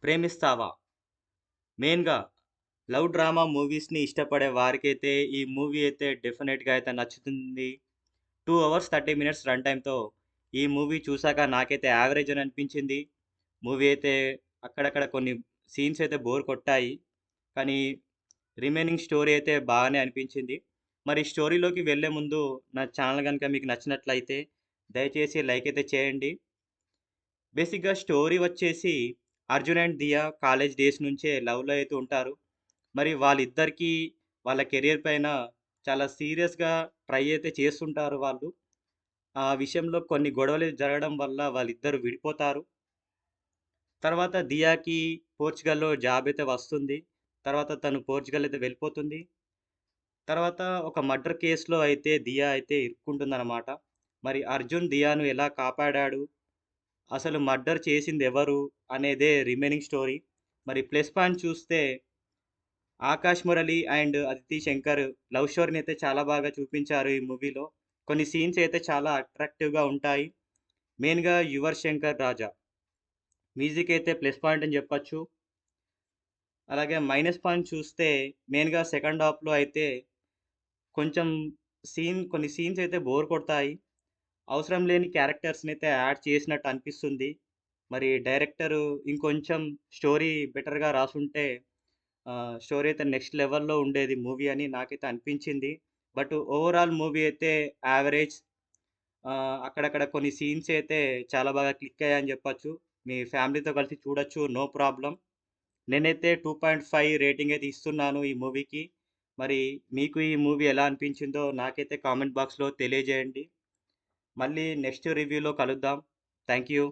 'ప్రేమిస్తావా' మెయిన్‌గా love drama మూవీస్‌ని ఇష్టపడే వారికైతే ఈ మూవీ అయితే డెఫినెట్‌గా అయితే నచ్చుతుంది. 2 అవర్స్ 30 మినిట్స్ రన్ టైమ్‌తో ఈ మూవీ చూసాక నాకైతే యావరేజ్ అని అనిపించింది. మూవీ అయితే అక్కడక్కడ కొన్ని సీన్స్ అయితే బోర్ కొట్టాయి. కానీ రిమైనింగ్ స్టోరీ అయితే బాగానే అనిపించింది. మరి స్టోరీలోకి వెళ్ళే ముందు నా ఛానల్ గనుక మీకు నచ్చినట్లయితే దయచేసి లైక్ అయితే చేయండి. బేసిక్‌గా స్టోరీ వచ్చేసి Arjun and Diya college days నుంచే లవ్‌లో అయితే ఉంటారు. మరి వాళ్ళిద్దరికీ వాళ్ళ కెరియర్ పైన చాలా సీరియస్‌గా ట్రై అయితే చేస్తుంటారు వాళ్ళు. ఆ విషయంలో కొన్ని గొడవలు జరగడం వల్ల వాళ్ళిద్దరూ విడిపోతారు. తర్వాత దియాకి పోర్చుగల్‌లో జాబ్ అయితే వస్తుంది. తర్వాత తను పోర్చుగల్ అయితే వెళ్ళిపోతుంది. తర్వాత ఒక మర్డర్ కేస్‌లో అయితే దియా అయితే ఇరుక్కుంటుందనమాట. మరి అర్జున్ దియాను ఎలా కాపాడాడు? అసలు మర్డర్ చేసిందెవరు? అనేదే రిమైనింగ్ స్టోరీ. మరి ప్లస్ పాయింట్ చూస్తే ఆకాష్ మురళి అండ్ అదితి శంకర్ లవ్ స్టోరీనైతే చాలా బాగా చూపించారు ఈ మూవీలో. కొన్ని సీన్స్ అయితే చాలా అట్రాక్టివ్‌గా ఉంటాయి. మెయిన్‌గా 'యువర్ శంకర్ రాజా' మ్యూజిక్ అయితే ప్లస్ పాయింట్ అని చెప్పొచ్చు. అలాగే మైనస్ పాయింట్ చూస్తే మెయిన్‌గా సెకండ్ హాఫ్‌లో అయితే కొంచెం కొన్ని సీన్స్ అయితే బోర్ కొడతాయి. అవసరం లేని క్యారెక్టర్స్‌నైతే యాడ్ చేసినట్టు అనిపిస్తుంది. మరి డైరెక్టరు ఇంకొంచెం స్టోరీ బెటర్‌గా రాసుంటే స్టోరీ అయితే నెక్స్ట్ లెవెల్‌లో ఉండేది మూవీ అని నాకైతే అనిపించింది. బట్ ఓవరాల్ మూవీ అయితే యావరేజ్. అక్కడక్కడ కొన్ని సీన్స్ అయితే చాలా బాగా క్లిక్ అయ్యాయని చెప్పొచ్చు. మీ ఫ్యామిలీతో కలిసి చూడొచ్చు. No problem. నేనైతే 2.5 రేటింగ్ అయితే ఇస్తున్నాను ఈ మూవీకి. మరి మీకు ఈ మూవీ ఎలా అనిపించిందో నాకైతే కామెంట్ బాక్స్‌లో తెలియజేయండి. మళ్ళీ నెక్స్ట్ రివ్యూలో కలుద్దాం. Thank you.